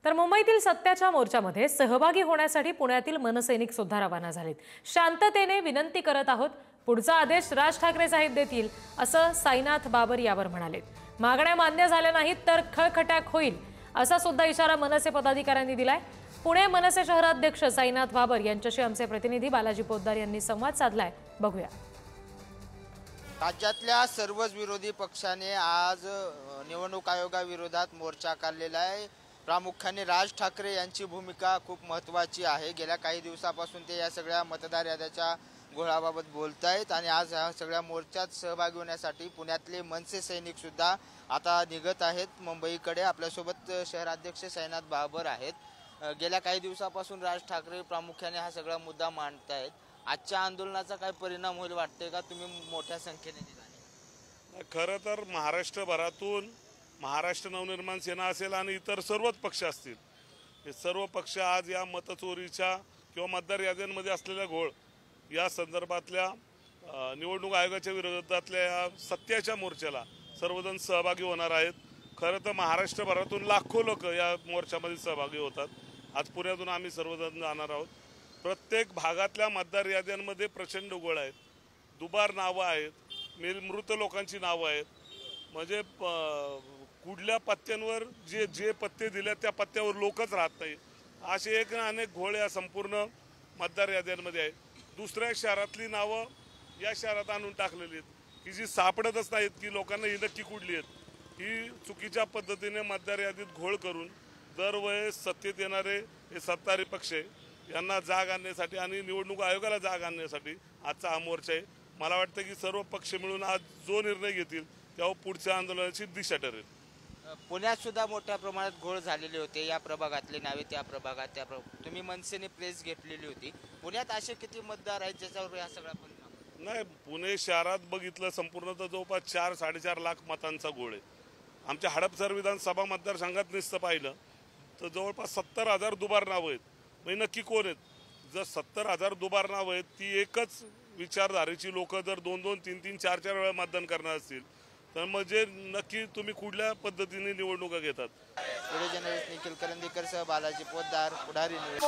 तर मुंबईतील सत्याच्या मोर्चामध्ये सहभागी होण्यासाठी पुण्यातील मनसैनिक सुद्धा रवाना झालेत। शांततेने विनंती करत आहोत, पुढचा आदेश राज ठाकरे साहेब देतील, असं साईनाथ बाबर यावर म्हणाले। मागण्या मान्य झाल्या नाहीत तर खळखटाक होईल, असा सुद्धा इशारा मनसे पदाधिकाऱ्यांनी दिलाय। पुणे मनसे शहराध्यक्ष साईनाथ बाबर यांच्याशी आमचे प्रतिनिधी बालाजी पोद्दार यांनी संवाद साधलाय, बघूया। राज्यातल्या सर्वच विरोधी पक्षाने आज निवडणूक आयोगाविरोधात मोर्चा काढलेला आहे। प्रामुख्याने राज ठाकरे यांची भूमिका खूप महत्त्वाची आहे। गेल्या काही दिवसापासून ते या सगळ्या मतदार याद्याच्या घोळाबाबत बोलतायत आणि आज या सगळ्या मोर्चात सहभागी होण्यासाठी पुण्यातले मनसे सैनिक सुद्धा आता निघत आहेत मुंबईकडे। आपल्यासोबत शहराध्यक्ष साईनाथ बाबर आहेत। गेल्या काही दिवसापासून राज ठाकरे प्रामुख्याने हा सगळा मुद्दा मांडतायत। आजच्या आंदोलनाचा काय परिणाम होईल वाटते का? तुम्ही मोठ्या संख्येने निघाले। खरं तर महाराष्ट्रभरातून महाराष्ट्र नवनिर्माण सेना असेल आणि इतर सर्वच पक्ष असतील, हे सर्व पक्ष आज या मतचोरीच्या किंवा मतदार याद्यांमध्ये असलेल्या घोळ या संदर्भातल्या निवडणूक आयोगाच्या विरोधातल्या या सत्याच्या मोर्चाला सर्वजण सहभागी होणार आहेत। खरं तर महाराष्ट्रभरातून लाखो लोक या मोर्चामध्ये सहभागी होतात। आज पुण्यातून आम्ही सर्वजण जाणार आहोत। प्रत्येक भागातल्या मतदार याद्यांमध्ये प्रचंड घोळ आहेत, दुबार नावं आहेत, मृत लोकांची नावं आहेत। म्हणजे कुठल्या पत्त्यांवर जे पत्ते दिले त्या पत्त्यावर लोकच राहत नाही, असे एक ना अनेक घोळ या संपूर्ण मतदार याद्यांमध्ये आहेत। दुसऱ्या शहरातली नावं या शहरात आणून टाकलेली आहेत की जी सापडतच नाहीत की लोकांना ही नक्की कुठली आहेत। ही चुकीच्या पद्धतीने मतदार यादीत घोळ करून दरवेळेस सत्तेत येणारे हे सत्ताधारी पक्ष यांना जाग आणण्यासाठी आणि निवडणूक आयोगाला जाग आणण्यासाठी आजचा हा मोर्चा आहे। मला वाटतं की सर्व पक्ष मिळून आज जो निर्णय घेतील तेव्हा पुढच्या आंदोलनाची दिशा ठरेल। पुण्यात सुद्धा मोठ्या प्रमाणात घोळ झालेले होते, या प्रभागातले नावे त्या प्रभागात तुम्ही मनसेने प्रेस घेतलेली होती। पुण्यात असे किती मतदार आहेत ज्याच्यावर हा सगळा परिणाम? नाही, पुणे शहरात बघितलं संपूर्ण तर जवळपास 4-4.5 लाख मतांचा घोळ आहे। आमच्या हडपसर विधानसभा मतदारसंघात नुसतं पाहिलं तर जवळपास 70,000 दुबार नावं आहेत। म्हणजे नक्की कोण आहेत? जर 70,000 दुबार नावं आहेत, ती एकच विचारधारेची लोक जर 2-2, 3-3, 4-4 वेळा मतदान करणार असतील तर म्हणजे नक्की तुम्ही कुठल्या पद्धतीने निवडणुका घेतात? पुणे जर्नलिस्ट निखिल करंदीकर सह बालाजी पोद्दार, पुढारी न्यूज।